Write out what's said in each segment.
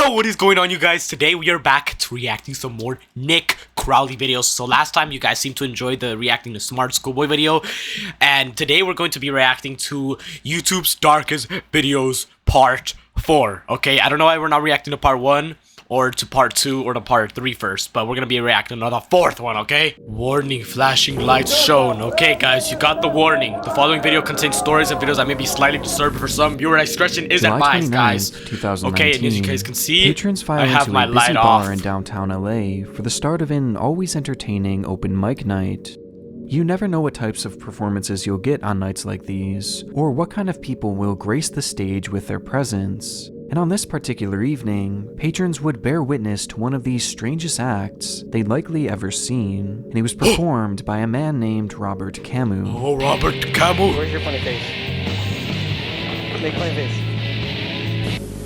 Yo, what is going on, you guys? Today we are back to reacting some more Nick Crowley videos. So last time you guys seemed to enjoy the reacting to Smart Schoolboy video, and today we're going to be reacting to YouTube's Darkest Videos Part 4. Okay, I don't know why we're not reacting to Part 1 or to Part 2 or to Part 3 first, but we're gonna be reacting to the fourth one, okay? Warning, flashing lights shown. Okay, guys, you got the warning. The following video contains stories and videos that may be slightly disturbing for some. Viewer discretion is advised, guys. 2019, okay, and as you guys can see, patrons file I have into my a busy light bar off. in downtown LA for the start of an always entertaining open mic night. You never know what types of performances you'll get on nights like these, or what kind of people will grace the stage with their presence. And on this particular evening, patrons would bear witness to one of the strangest acts they'd likely ever seen, and it was performed by a man named Robert Camus. Oh, Robert Camus. Where's your funny face? Make funny face.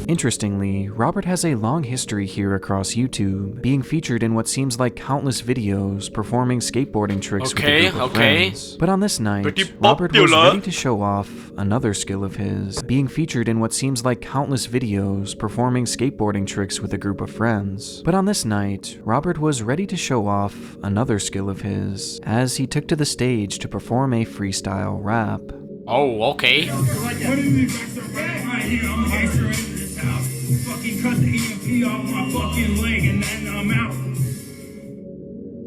Interestingly, Robert has a long history here across YouTube, being featured in what seems like countless videos performing skateboarding tricks with a group of friends. But on this night, Robert was ready to show off another skill of his, being featured in what seems like countless videos performing skateboarding tricks with a group of friends. But on this night, Robert was ready to show off another skill of his, as he took to the stage to perform a freestyle rap. Oh, okay.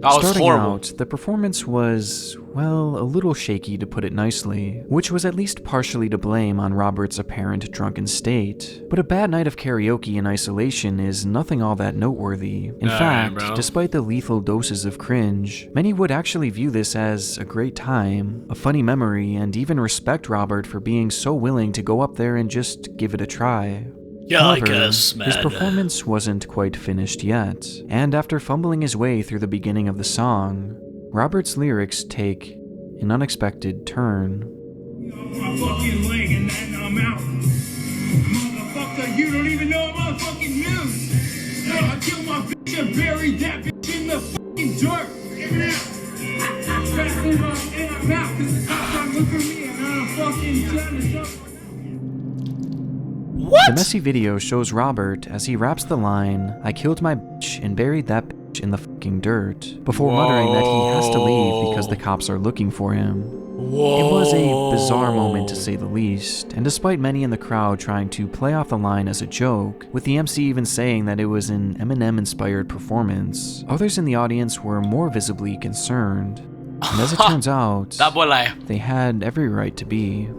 Starting out, the performance was, well, a little shaky to put it nicely, which was at least partially to blame on Robert's apparent drunken state. But a bad night of karaoke in isolation is nothing all that noteworthy. In fact, despite the lethal doses of cringe, many would actually view this as a great time, a funny memory, and even respect Robert for being so willing to go up there and just give it a try. Yeah, However, I guess, man. His performance wasn't quite finished yet, and after fumbling his way through the beginning of the song, Robert's lyrics take an unexpected turn. You don't even know my fucking news. I killed my bitch and buried that bitch in the fucking dirt. Trapped in my mouth because the cops trying to look for me and I'm fucking trying to jump. What? The messy video shows Robert as he raps the line, "I killed my bitch and buried that bitch in the fucking dirt," before muttering that he has to leave because the cops are looking for him. It was a bizarre moment to say the least, and despite many in the crowd trying to play off the line as a joke, with the MC even saying that it was an Eminem-inspired performance, others in the audience were more visibly concerned. And as it turns out, they had every right to be.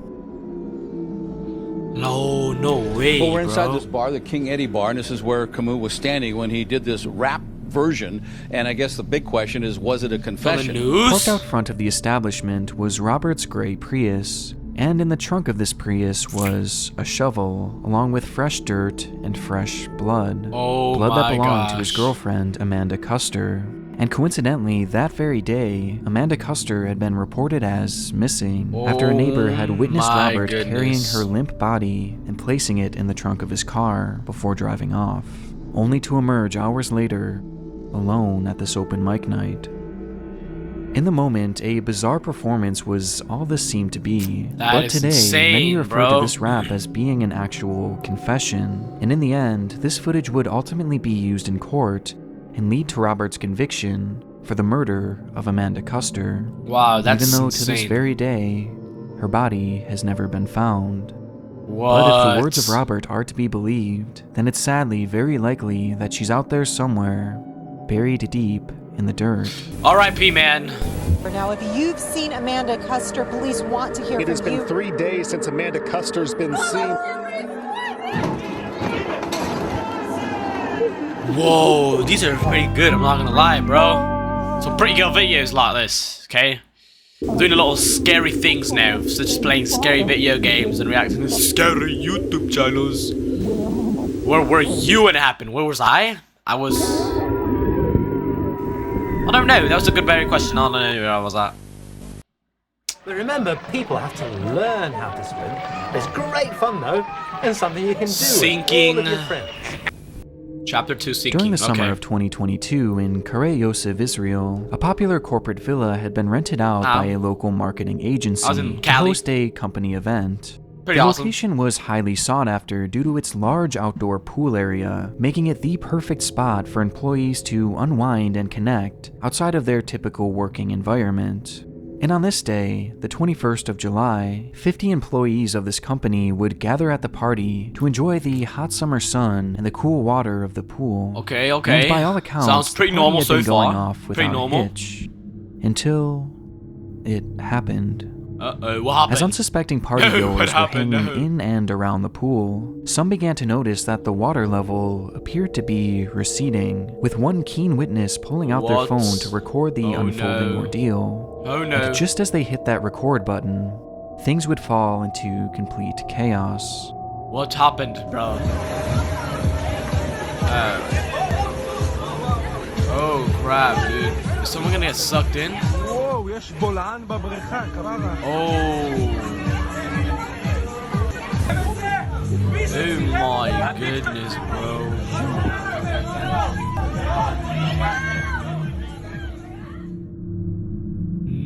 No way, Well, we're inside bro. this bar, the King Eddie bar, and this is where Camus was standing when he did this rap version. And I guess the big question is, was it a confession? Parked out front of the establishment was Robert's gray Prius, and in the trunk of this Prius was a shovel, along with fresh dirt and fresh blood. Blood that belonged to his girlfriend, Amanda Custer. And coincidentally, that very day, Amanda Custer had been reported as missing after a neighbor had witnessed Robert carrying her limp body and placing it in the trunk of his car before driving off, only to emerge hours later, alone at this open mic night. In the moment, a bizarre performance was all this seemed to be, but today, many refer to this rap as being an actual confession, and in the end, this footage would ultimately be used in court and lead to Robert's conviction for the murder of Amanda Custer. Wow, that's even though insane. to this very day, her body has never been found. What? But if the words of Robert are to be believed, then it's sadly very likely that she's out there somewhere, buried deep in the dirt. R.I.P. man. For now, if you've seen Amanda Custer, police want to hear from you. It has been 3 days since Amanda Custer's been seen. Whoa, these are pretty good, I'm not gonna lie, bro. Some pretty good videos like this, okay? I'm doing a lot of scary things now, such as playing scary video games and reacting to scary YouTube channels. Where were you when it happened? Where was I? I don't know, that was a good very question. I don't know where I was at. But remember, people have to learn how to swim. It's great fun though, and something you can do Sinking. with all of your friends. Chapter 2 Sinking. During the summer of 2022 in Karei Yosef, Israel, a popular corporate villa had been rented out by a local marketing agency to host a company event. Pretty The awesome. location was highly sought after due to its large outdoor pool area, making it the perfect spot for employees to unwind and connect outside of their typical working environment. And on this day, the 21st of July, 50 employees of this company would gather at the party to enjoy the hot summer sun and the cool water of the pool. Okay, okay. And by all accounts, sounds pretty the party normal had so been going far. off Pretty without a normal. hitch. Until it happened. Uh-oh, what happened? As unsuspecting What partygoers were happened? hanging No. in and around the pool, some began to notice that the water level appeared to be receding, with one keen witness pulling out their What? phone to record the Oh, unfolding no. ordeal. Oh no. And just as they hit that record button, things would fall into complete chaos. What happened, bro? Oh crap, dude. Is someone gonna get sucked in? וואו, יש בולען בבריכה, קררה. Oh. Oh my goodness, bro.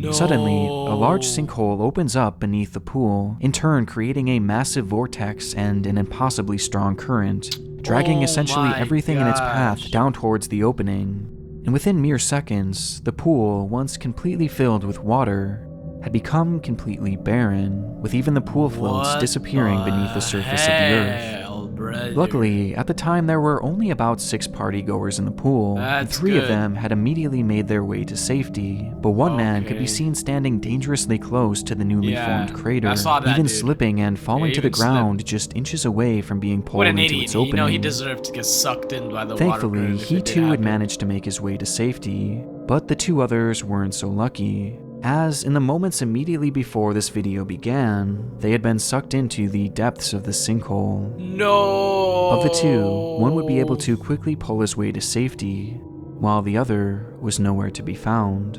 No. Suddenly, a large sinkhole opens up beneath the pool, in turn creating a massive vortex and an impossibly strong current, dragging Oh essentially my everything in its path gosh. down towards the opening. And within mere seconds, the pool, once completely filled with water, had become completely barren, with even the pool floats What disappearing beneath the surface of the earth. hell, brother? Luckily, at the time there were only about 6 partygoers in the pool, and That's 3 of good. them had immediately made their way to safety, but one man could be Okay. seen standing dangerously close to the newly Yeah, formed crater, I saw that even dude. slipping and falling Yeah, to the even slipped. ground just inches away from being pulled What an into idiot. its You opening. know he deserved to get sucked in by the water. Thankfully, current if he it did too had happen. managed to make his way to safety, but the 2 others weren't so lucky, as in the moments immediately before this video began, they had been sucked into the depths of the sinkhole. No. Of the 2, one would be able to quickly pull his way to safety, while the other was nowhere to be found.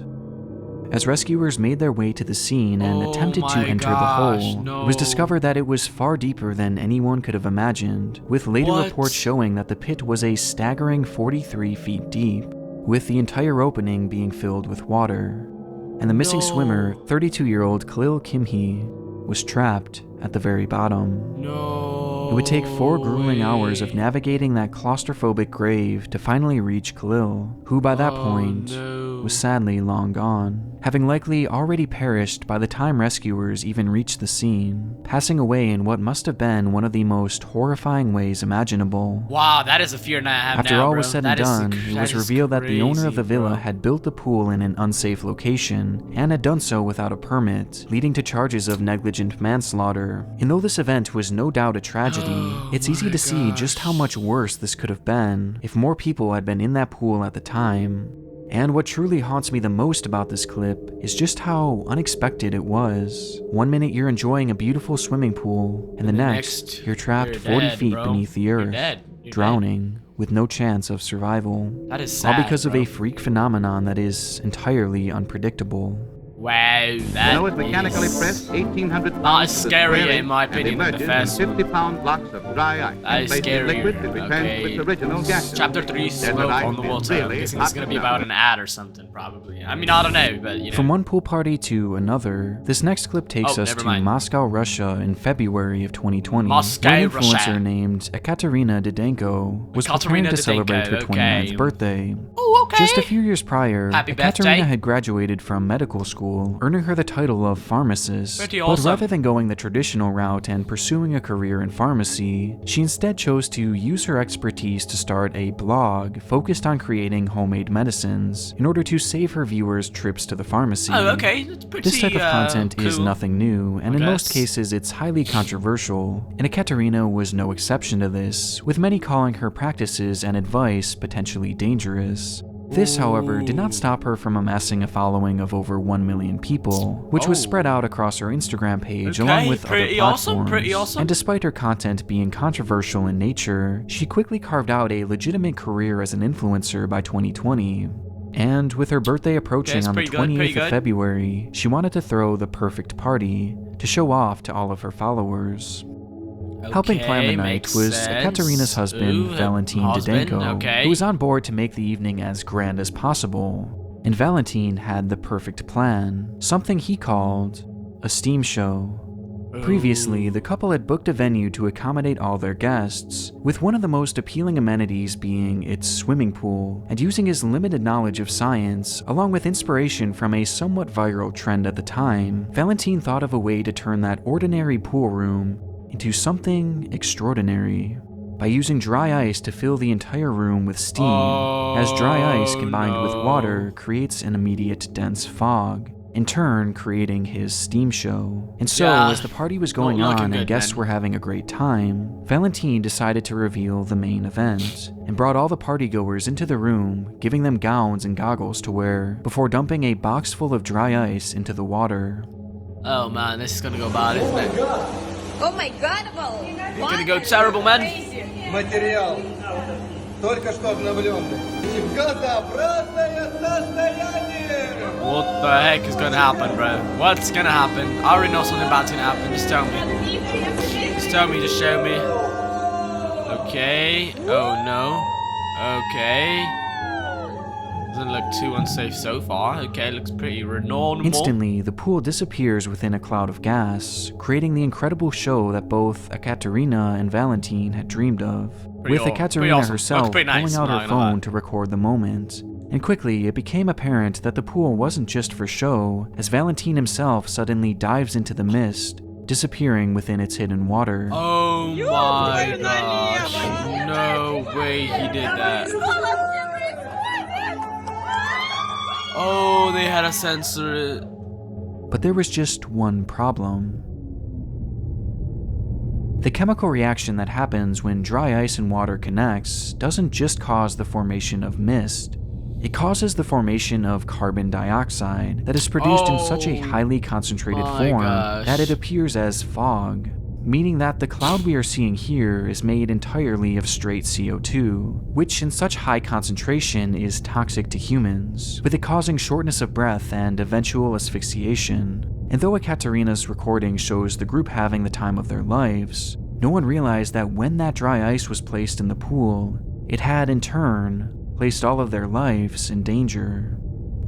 As rescuers made their way to the scene and Oh attempted to my enter gosh, the hole, no. it was discovered that it was far deeper than anyone could have imagined, with later What? reports showing that the pit was a staggering 43 feet deep, with the entire opening being filled with water. And the missing No. swimmer, 32-year-old Khalil Kimhi, was trapped at the very bottom. No. It would take 4 grueling hours of navigating that claustrophobic grave to finally reach Khalil, who by that point no. was sadly long gone, having likely already perished by the time rescuers even reached the scene, passing away in what must have been one of the most horrifying ways imaginable. Wow, that is a fear I have After now, all bro. was said That and is- done, it that was is revealed that the owner of the crazy, villa bro. had built the pool in an unsafe location, and had done so without a permit, leading to charges of negligent manslaughter. And though this event was no doubt a tragedy, it's easy to see just how much worse this could have been if more people had been in that pool at the time. And what truly haunts me the most about this clip is just how unexpected it was. 1 minute you're enjoying a beautiful swimming pool, and the next you're trapped you're 40 dead, feet bro. beneath the You're earth, dead. You're drowning with no chance of survival. That is sad, All because of bro. a freak phenomenon that is entirely unpredictable. Wow, that Below is mechanically is- pressed 1,800 Not pounds as of scary, square in my inch and opinion, than the emerges first in one. 50-pound blocks of dry ice. That is Placed in liquid, it scarier. returns to Okay. its original gases. Chapter 3, Desert Smoke ice on the is Water. I'm really guessing it's gonna be hot about an ad or something, probably. I mean, I don't know, but you know. From one pool party to another, this next clip takes Oh, us never to mind. Moscow, Russia in February of 2020. Moscow, One influencer Russia. named Ekaterina Didenko was preparing Ekaterina to celebrate her Didenko, 29th okay. birthday. Oh, okay. Just a few years prior, Happy Ekaterina birthday. had graduated from medical school, earning her the title of pharmacist. Pretty But awesome. rather than going the traditional route and pursuing a career in pharmacy, she instead chose to use her expertise to start a blog focused on creating homemade medicines in order to save her viewers trips to the pharmacy. Oh, okay. That's pretty, This type of content is cool. nothing new, and in most guess. cases it's highly controversial, and Ekaterina was no exception to this, with many calling her practices and advice potentially dangerous. This, however, did not stop her from amassing a following of over 1 million people, which was spread out across her Instagram page Okay, along with other pretty platforms. awesome, pretty awesome. And despite her content being controversial in nature, she quickly carved out a legitimate career as an influencer by 2020. And with her birthday approaching it's on the pretty good, pretty 28th of good. February, she wanted to throw the perfect party to show off to all of her followers. Helping plan the Okay, night makes was sense. Ekaterina's husband, Ooh, Valentin husband, Didenko, okay. who was on board to make the evening as grand as possible. And Valentin had the perfect plan, something he called a steam show. Previously, the couple had booked a venue to accommodate all their guests, with one of the most appealing amenities being its swimming pool, and using his limited knowledge of science, along with inspiration from a somewhat viral trend at the time, Valentine thought of a way to turn that ordinary pool room into something extraordinary, by using dry ice to fill the entire room with steam, as dry ice combined with water creates an immediate dense fog, in turn creating his steam show. And so, as the party was going on and guests were having a great time, Valentine decided to reveal the main event, and brought all the partygoers into the room, giving them gowns and goggles to wear, before dumping a box full of dry ice into the water. Oh man, this is gonna go bad, isn't it? Oh my god, It's gonna go terrible, man. Материал. Только что обновленный. Газообразное состояние. What the heck is gonna happen, bro? What's gonna happen? I already know something bad's gonna happen. Just tell me. Just tell me, just show me. Okay. Oh no. Okay. Doesn't look too unsafe so far. Okay, looks pretty normal. Instantly, the pool disappears within a cloud of gas, creating the incredible show that both Ekaterina and Valentine had dreamed of, with Ekaterina herself pulling out her phone to record the moment. And quickly, it became apparent that the pool wasn't just for show, as Valentine himself suddenly dives into the mist, disappearing within its hidden water. Oh my gosh. No way he did that. Oh, they had to censor it. But there was just one problem. The chemical reaction that happens when dry ice and water connects doesn't just cause the formation of mist. It causes the formation of carbon dioxide that is produced in such a highly concentrated form that it appears as fog, meaning that the cloud we are seeing here is made entirely of straight CO2, which in such high concentration is toxic to humans, with it causing shortness of breath and eventual asphyxiation. And though Ekaterina's recording shows the group having the time of their lives, no one realized that when that dry ice was placed in the pool, it had in turn placed all of their lives in danger.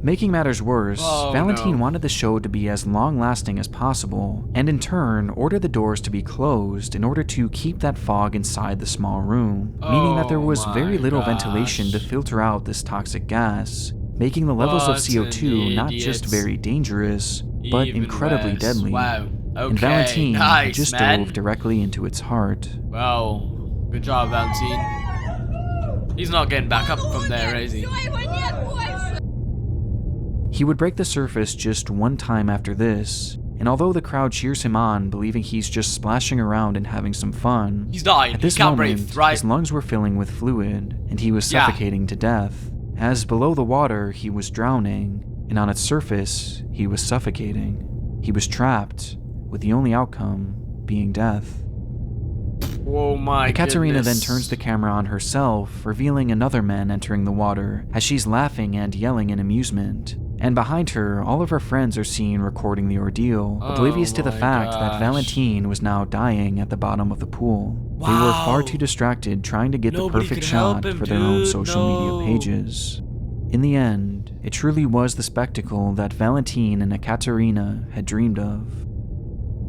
Making matters worse, Valentine wanted the show to be as long-lasting as possible, and in turn ordered the doors to be closed in order to keep that fog inside the small room, meaning that there was very little ventilation to filter out this toxic gas, making the levels of CO2 not just very dangerous, but incredibly deadly. Wow. Okay, and Valentine nice, just dove directly into its heart. Wow, good job, Valentine. He's not getting back up from there, is he? He would break the surface just one time after this, and although the crowd cheers him on, believing he's just splashing around and having some fun, he's dying. At this moment, his lungs were filling with fluid, and he was suffocating to death, as below the water he was drowning, and on its surface he was suffocating. He was trapped, with the only outcome being death. Oh my Ekaterina then turns the camera on herself, revealing another man entering the water, as she's laughing and yelling in amusement. And behind her, all of her friends are seen recording the ordeal, oblivious to the fact that Valentine was now dying at the bottom of the pool. They were far too distracted trying to get the perfect shot for their own social media pages. In the end, it truly was the spectacle that Valentine and Ekaterina had dreamed of.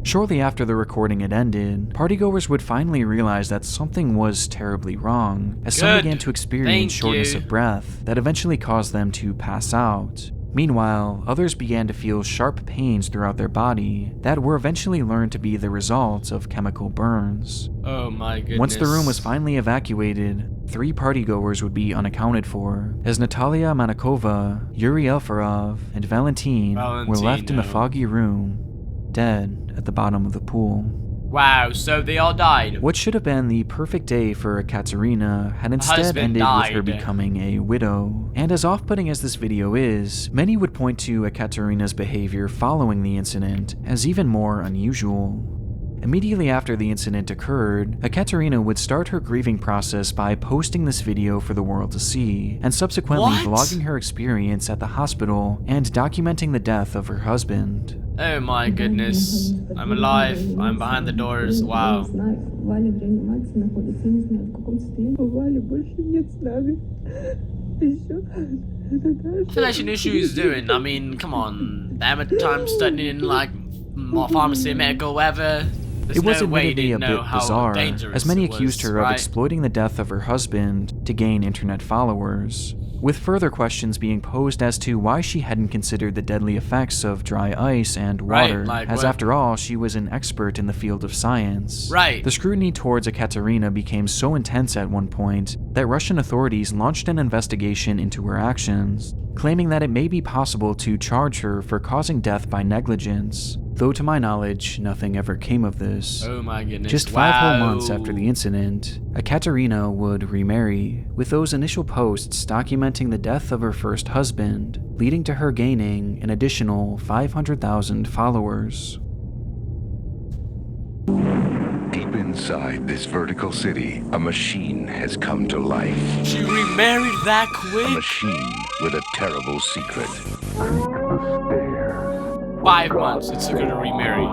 Shortly after the recording had ended, partygoers would finally realize that something was terribly wrong, as some began to experience shortness of breath that eventually caused them to pass out. Meanwhile, others began to feel sharp pains throughout their body that were eventually learned to be the result of chemical burns. Oh my goodness. Once the room was finally evacuated, 3 partygoers would be unaccounted for, as Natalia Manakova, Yuri Elfarov, and Valentine were left in the foggy room, dead at the bottom of the pool. Wow, so they all died. What should have been the perfect day for Ekaterina had instead ended with her becoming a widow. And as off-putting as this video is, many would point to Ekaterina's behavior following the incident as even more unusual. Immediately after the incident occurred, Ekaterina would start her grieving process by posting this video for the world to see, and subsequently vlogging her experience at the hospital and documenting the death of her husband. Oh my goodness. I'm alive. I'm behind the doors. Wow. I feel like she knew what she was doing. I mean, come on. The amateur time studying in like pharmacy, medical, whatever. It was no way admittedly they a know bit how bizarre, dangerous as many it was, accused her of right? exploiting the death of her husband to gain internet followers, with further questions being posed as to why she hadn't considered the deadly effects of dry ice and water, Right, like as what? after all, she was an expert in the field of science. Right. The scrutiny towards Ekaterina became so intense at one point that Russian authorities launched an investigation into her actions, claiming that it may be possible to charge her for causing death by negligence, though to my knowledge, nothing ever came of this. Oh my goodness. Just 5 whole months after the incident, Ekaterina would remarry, with those initial posts documenting the death of her first husband, leading to her gaining an additional 500,000 followers. Deep inside this vertical city, a machine has come to life. She remarried that quick? A machine with a terrible secret. 5 months it took her to remarry.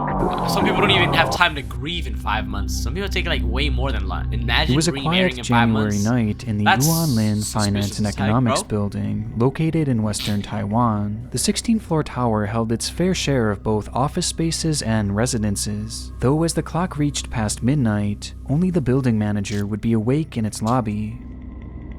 Some people don't even have time to grieve in 5 months. Some people take like way more than that. Imagine It was a remarrying quiet in 5 January months. night in the That's Yuan Lin Finance suspicious and as heck, Economics bro. building, located in western Taiwan. The 16th-floor tower held its fair share of both office spaces and residences, though as the clock reached past midnight, only the building manager would be awake in its lobby.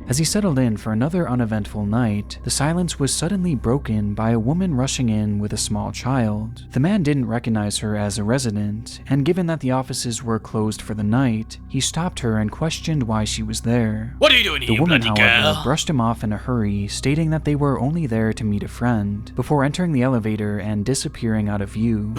As he settled in for another uneventful night, the silence was suddenly broken by a woman rushing in with a small child. The man didn't recognize her as a resident, and given that the offices were closed for the night, he stopped her and questioned why she was there. What are you doing The here, woman, bloody however, girl? brushed him off in a hurry, stating that they were only there to meet a friend, before entering the elevator and disappearing out of view.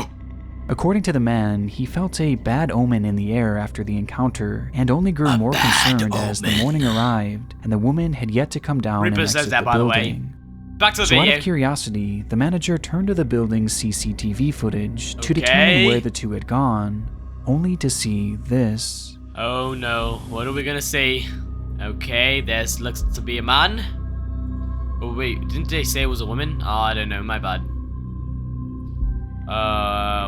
According to the man, he felt a bad omen in the air after the encounter, and only grew more concerned as the morning arrived, and the woman had yet to come down Reaper and says exit that, the by the way. building. Back to the So out video. of curiosity, the manager turned to the building's CCTV footage to Okay. determine where the two had gone, only to see this. Oh no, what are we gonna see? Okay, this looks to be a man. Oh wait, didn't they say it was a woman? Oh, I don't know, my bad.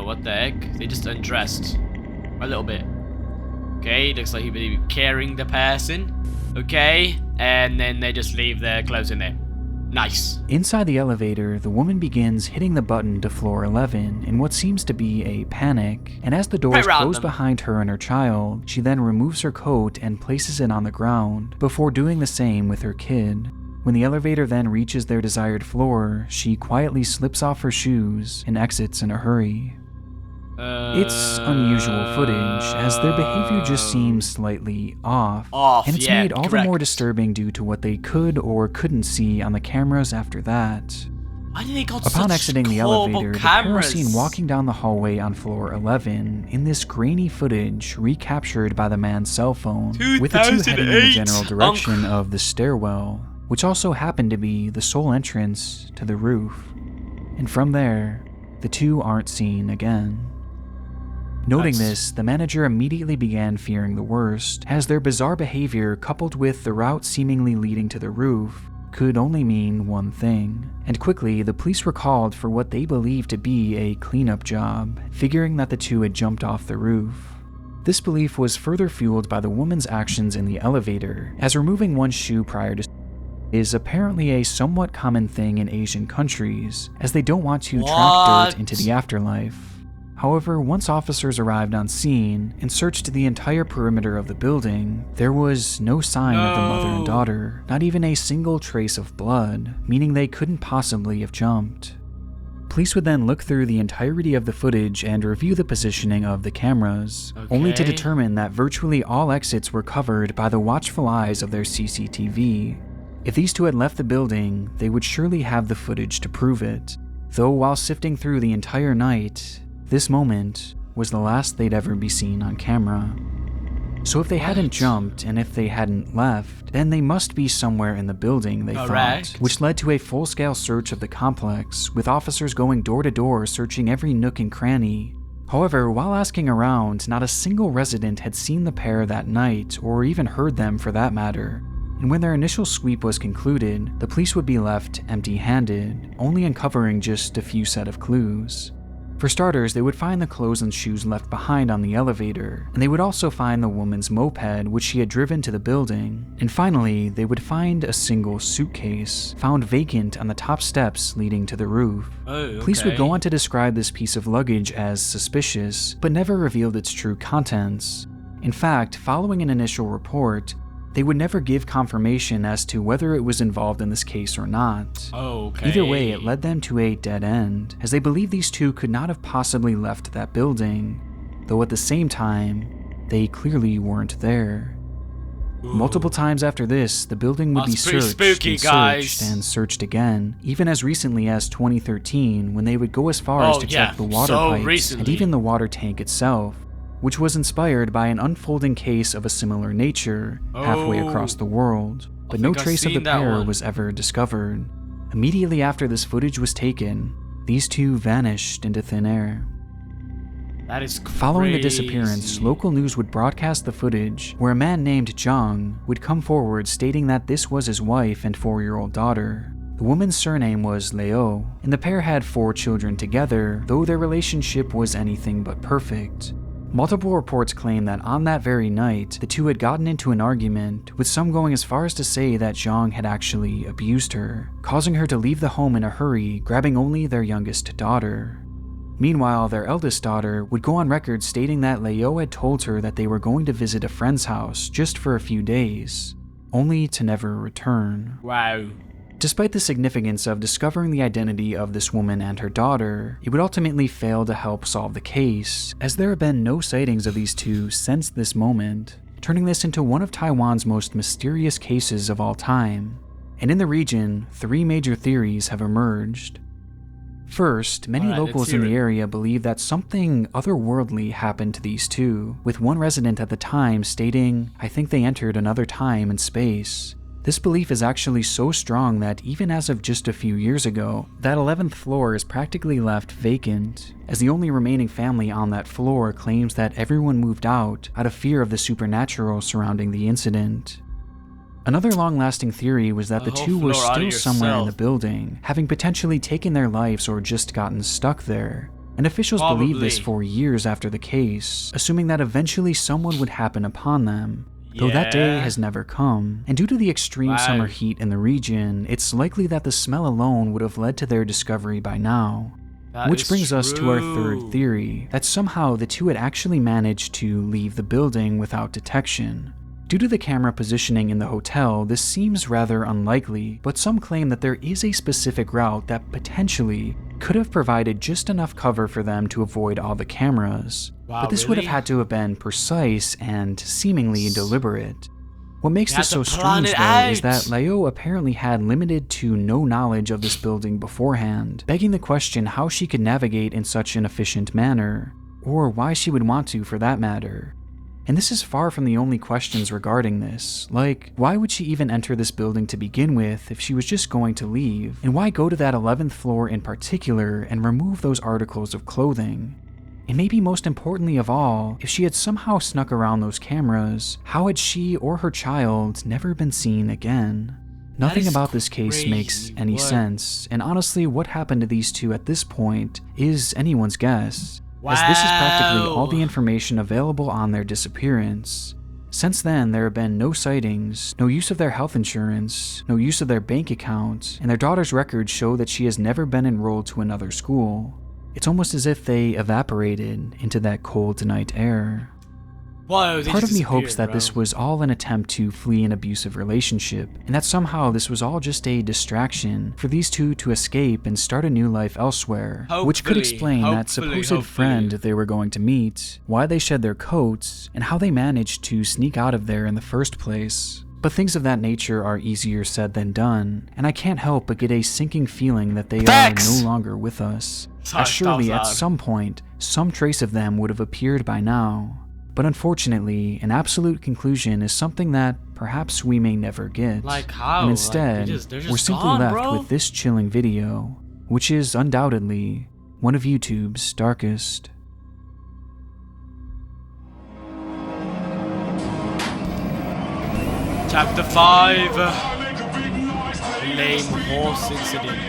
What the heck? They just undressed. A little bit. Okay, looks like he would be carrying the person. Okay, and then they just leave their clothes in there. Nice. Inside the elevator, the woman begins hitting the button to floor 11 in what seems to be a panic, and as the doors Right around close them. behind her and her child, she then removes her coat and places it on the ground, before doing the same with her kid. When the elevator then reaches their desired floor, she quietly slips off her shoes and exits in a hurry. It's unusual footage, as their behavior just seems slightly off, and it's yeah, made all the correct. more disturbing due to what they could or couldn't see on the cameras after that. Why did they got Upon such exiting the horrible elevator, the pair are cameras? seen walking down the hallway on floor 11 in this grainy footage recaptured by the man's cell phone, with the two heading in the 2008, general direction of the stairwell, which also happened to be the sole entrance to the roof. And from there, the two aren't seen again. Noting this, the manager immediately began fearing the worst, as their bizarre behavior coupled with the route seemingly leading to the roof could only mean one thing. And quickly, the police were called for what they believed to be a cleanup job, figuring that the two had jumped off the roof. This belief was further fueled by the woman's actions in the elevator, as removing one shoe prior to is apparently a somewhat common thing in Asian countries, as they don't want to track dirt into the afterlife. However, once officers arrived on scene and searched the entire perimeter of the building, there was no sign of the mother and daughter, not even a single trace of blood, meaning they couldn't possibly have jumped. Police would then look through the entirety of the footage and review the positioning of the cameras, only to determine that virtually all exits were covered by the watchful eyes of their CCTV. If these two had left the building, they would surely have the footage to prove it, though while sifting through the entire night, this moment was the last they'd ever be seen on camera. So if they hadn't jumped and if they hadn't left, then they must be somewhere in the building, they thought, which led to a full-scale search of the complex, with officers going door to door searching every nook and cranny. However, while asking around, not a single resident had seen the pair that night, or even heard them for that matter. And when their initial sweep was concluded, the police would be left empty-handed, only uncovering just a few set of clues. For starters, they would find the clothes and shoes left behind on the elevator, and they would also find the woman's moped which she had driven to the building. And finally, they would find a single suitcase found vacant on the top steps leading to the roof. Police would go on to describe this piece of luggage as suspicious, but never revealed its true contents. In fact, following an initial report, they would never give confirmation as to whether it was involved in this case or not. Either way, it led them to a dead end, as they believed these two could not have possibly left that building, though at the same time, they clearly weren't there. Multiple times after this, the building would be searched and searched again, even as recently as 2013, when they would go as far as to check the water pipes and even the water tank itself, which was inspired by an unfolding case of a similar nature halfway across the world, but no trace of the pair was ever discovered. Immediately after this footage was taken, these two vanished into thin air. That is crazy. Following the disappearance, local news would broadcast the footage where a man named Zhang would come forward stating that this was his wife and 4-year-old daughter. The woman's surname was Leo, and the pair had 4 children together, though their relationship was anything but perfect. Multiple reports claim that on that very night, the two had gotten into an argument, with some going as far as to say that Zhang had actually abused her, causing her to leave the home in a hurry, grabbing only their youngest daughter. Meanwhile, their eldest daughter would go on record stating that Leo had told her that they were going to visit a friend's house just for a few days, only to never return. Wow. Despite the significance of discovering the identity of this woman and her daughter, it would ultimately fail to help solve the case, as there have been no sightings of these two since this moment, turning this into one of Taiwan's most mysterious cases of all time. And in the region, 3 major theories have emerged. First, many locals in the area believe that something otherworldly happened to these two, with one resident at the time stating, "I think they entered another time and space." This belief is actually so strong that even as of just a few years ago, that 11th floor is practically left vacant, as the only remaining family on that floor claims that everyone moved out of fear of the supernatural surrounding the incident. Another long-lasting theory was that the two were still somewhere in the building, having potentially taken their lives or just gotten stuck there. And officials believed this for years after the case, assuming that eventually someone would happen upon them. Though that day has never come, and due to the extreme summer heat in the region, it's likely that the smell alone would have led to their discovery by now. Which brings us to our third theory, that somehow the two had actually managed to leave the building without detection. Due to the camera positioning in the hotel, this seems rather unlikely, but some claim that there is a specific route that potentially could have provided just enough cover for them to avoid all the cameras. But this would have had to have been precise and seemingly deliberate. What makes this so strange, though, is that Leo apparently had limited to no knowledge of this building beforehand, begging the question how she could navigate in such an efficient manner, or why she would want to for that matter. And this is far from the only questions regarding this, like, why would she even enter this building to begin with if she was just going to leave? And why go to that 11th floor in particular and remove those articles of clothing? And maybe most importantly of all, if she had somehow snuck around those cameras, how had she or her child never been seen again? Nothing about this case makes any sense, and honestly, what happened to these two at this point is anyone's guess, as this is practically all the information available on their disappearance. Since then, there have been no sightings, no use of their health insurance, no use of their bank account, and their daughter's records show that she has never been enrolled to another school. It's almost as if they evaporated into that cold night air. Part of me hopes that this was all an attempt to flee an abusive relationship, and that somehow this was all just a distraction for these two to escape and start a new life elsewhere, which could explain that supposed friend they were going to meet, why they shed their coats, and how they managed to sneak out of there in the first place. But things of that nature are easier said than done, and I can't help but get a sinking feeling that they are no longer with us, as surely at some point, some trace of them would have appeared by now. But unfortunately, an absolute conclusion is something that perhaps we may never get. Like how? And instead, they're just we're simply gone, left bro. with this chilling video, which is undoubtedly one of YouTube's darkest. Chapter 5. Lame horse incident.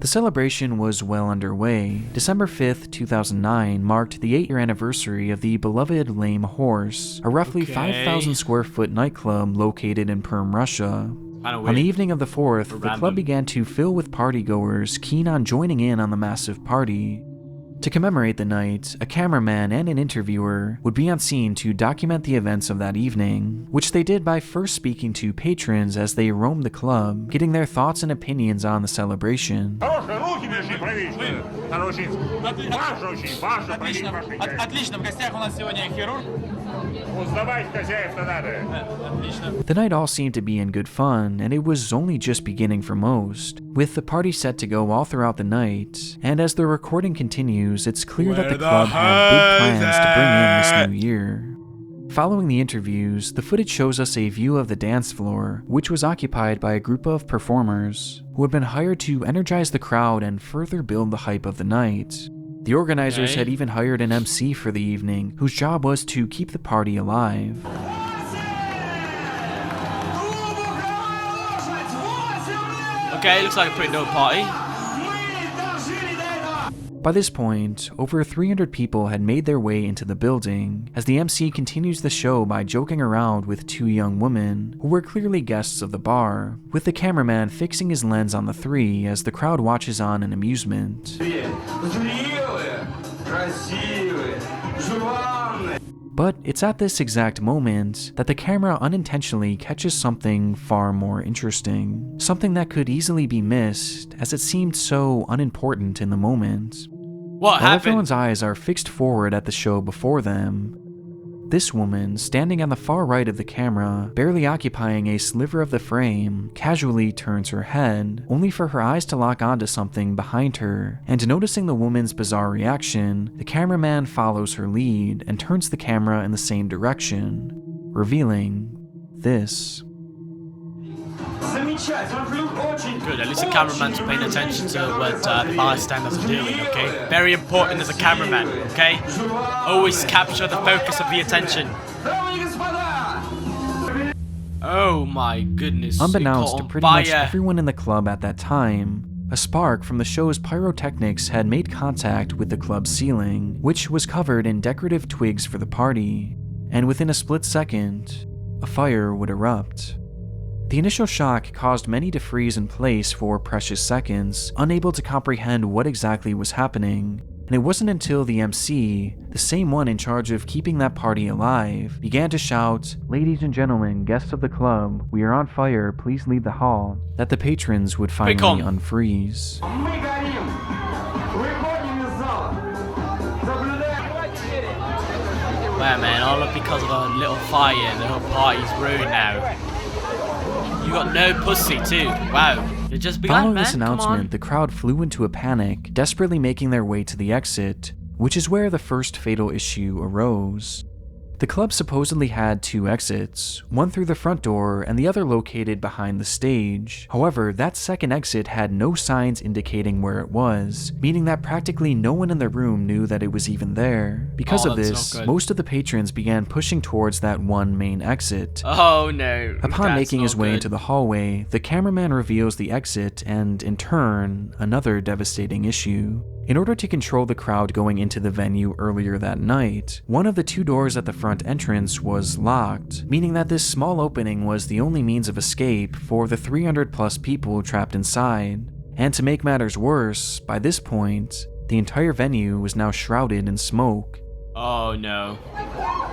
The celebration was well underway. December 5th, 2009 marked the 8-year anniversary of the beloved Lame Horse, a roughly 5,000 square foot nightclub located in Perm, Russia. On the evening of the 4th, the club began to fill with partygoers keen on joining in on the massive party. To commemorate the night, a cameraman and an interviewer would be on scene to document the events of that evening, which they did by first speaking to patrons as they roamed the club, getting their thoughts and opinions on the celebration. The night all seemed to be in good fun, and it was only just beginning for most, with the party set to go all throughout the night, and as the recording continues, it's clear that the club had big plans to bring in this new year. Following the interviews, the footage shows us a view of the dance floor, which was occupied by a group of performers who had been hired to energize the crowd and further build the hype of the night. The organizers had even hired an MC for the evening, whose job was to keep the party alive. Okay, looks like a pretty dope party. By this point, over 300 people had made their way into the building, as the MC continues the show by joking around with 2 young women, who were clearly guests of the bar, with the cameraman fixing his lens on the 3 as the crowd watches on in amusement. But it's at this exact moment that the camera unintentionally catches something far more interesting, something that could easily be missed as it seemed so unimportant in the moment. What happened? Everyone's eyes are fixed forward at the show before them. This woman, standing on the far right of the camera, barely occupying a sliver of the frame, casually turns her head, only for her eyes to lock onto something behind her, and noticing the woman's bizarre reaction, the cameraman follows her lead and turns the camera in the same direction, revealing this. Good, at least the cameraman's paying attention to what the bystanders are doing, okay? Very important as a cameraman, okay? Always capture the focus of the attention. Oh my goodness. Unbeknownst to pretty much everyone in the club at that time, a spark from the show's pyrotechnics had made contact with the club's ceiling, which was covered in decorative twigs for the party, and within a split second, a fire would erupt. The initial shock caused many to freeze in place for precious seconds, unable to comprehend what exactly was happening, and it wasn't until the MC, the same one in charge of keeping that party alive, began to shout, "Ladies and gentlemen, guests of the club, we are on fire, please leave the hall," that the patrons would finally unfreeze. Wow, man, all up because of a little fire, the whole party's ruined now. You got no pussy too. Wow. It just began, Following man. this announcement, the crowd flew into a panic, desperately making their way to the exit, which is where the first fatal issue arose. The club supposedly had 2 exits, one through the front door and the other located behind the stage. However, that second exit had no signs indicating where it was, meaning that practically no one in the room knew that it was even there. Because of this, most of the patrons began pushing towards that one main exit. Oh no. Upon making his way into the hallway, the cameraman reveals the exit and, in turn, another devastating issue. In order to control the crowd going into the venue earlier that night, one of the 2 doors at the front entrance was locked, meaning that this small opening was the only means of escape for the 300+ people trapped inside. And to make matters worse, by this point, the entire venue was now shrouded in smoke. Oh no. Oh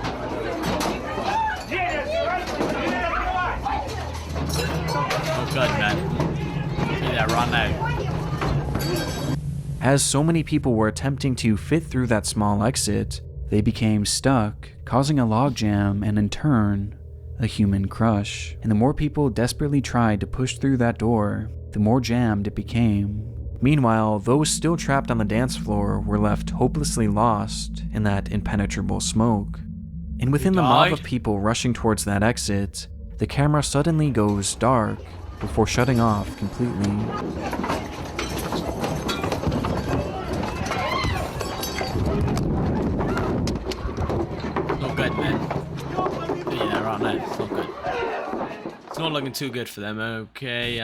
god, man. See that run out. As so many people were attempting to fit through that small exit, they became stuck, causing a logjam and in turn, a human crush. And the more people desperately tried to push through that door, the more jammed it became. Meanwhile, those still trapped on the dance floor were left hopelessly lost in that impenetrable smoke. And within the mob of people rushing towards that exit, the camera suddenly goes dark before shutting off completely. Good, man. Yeah, right now. It's not good. It's not looking too good for them. Okay,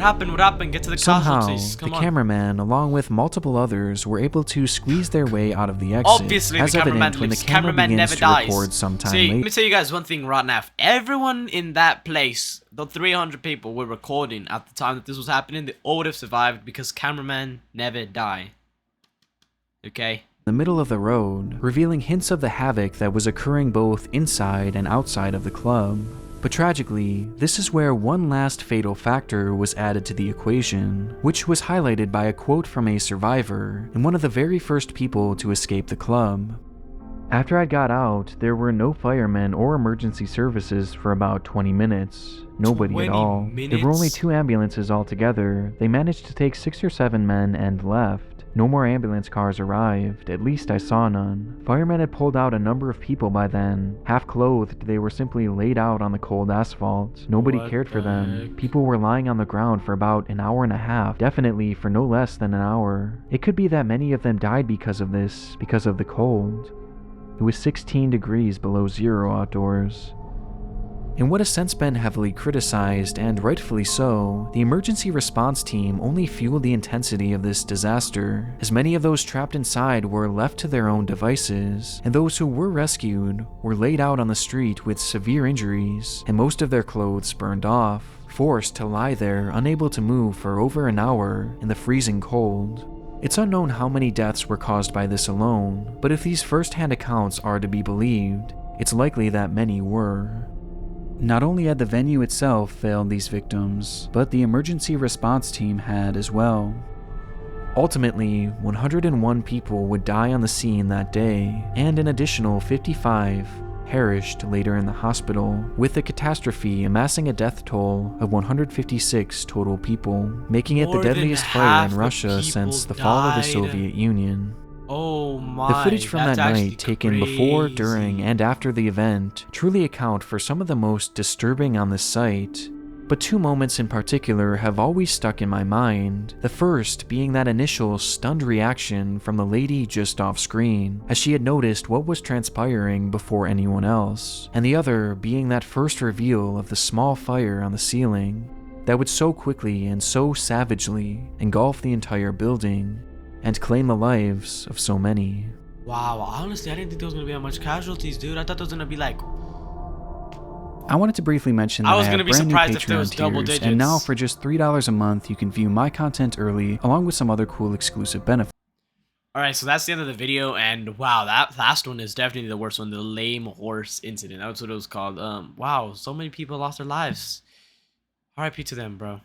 happened? What happened? Get to the Somehow, casualties. the Come on. cameraman, along with multiple others, were able to squeeze their way out of the exit. Obviously, as the cameraman evident when the lives. camera Cameraman begins never to dies. record sometime See, let later. me tell you guys one thing right now. If everyone in that place, the 300 people were recording at the time that this was happening, they all would have survived because cameraman never die. Okay? The middle of the road, revealing hints of the havoc that was occurring both inside and outside of the club. But tragically, this is where one last fatal factor was added to the equation, which was highlighted by a quote from a survivor and one of the very first people to escape the club. After I got out, there were no firemen or emergency services for about 20 minutes. Nobody 20 at all. There were only 2 ambulances altogether. They managed to take 6 or 7 men and left. No more ambulance cars arrived, at least I saw none. Firemen had pulled out a number of people by then. Half clothed, they were simply laid out on the cold asphalt. Nobody cared for them. People were lying on the ground for about an hour and a half, definitely for no less than an hour. It could be that many of them died because of this, because of the cold. It was 16 degrees below zero outdoors. In what has since been heavily criticized, and rightfully so, the emergency response team only fueled the intensity of this disaster, as many of those trapped inside were left to their own devices, and those who were rescued were laid out on the street with severe injuries, and most of their clothes burned off, forced to lie there unable to move for over an hour in the freezing cold. It's unknown how many deaths were caused by this alone, but if these first-hand accounts are to be believed, it's likely that many were. Not only had the venue itself failed these victims, but the emergency response team had as well. Ultimately, 101 people would die on the scene that day, and an additional 55 perished later in the hospital, with the catastrophe amassing a death toll of 156 total people, making it the deadliest fire in Russia since the fall of the Soviet Union. Oh my, the footage from that night, taken before, during, and after the event, truly account for some of the most disturbing on this site. But 2 moments in particular have always stuck in my mind. The first being that initial stunned reaction from the lady just off screen, as she had noticed what was transpiring before anyone else, and the other being that first reveal of the small fire on the ceiling that would so quickly and so savagely engulf the entire building and claim the lives of so many. Wow, honestly, I didn't think there was gonna be that much casualties, dude. I thought there was gonna be like... I wanted to briefly mention that I was going to be surprised if there was double digits. And now for just $3 a month, you can view my content early, along with some other cool exclusive benefits. Alright, so that's the end of the video, and wow, that last one is definitely the worst one, the lame horse incident. That's what it was called. Wow, so many people lost their lives. RIP to them, bro.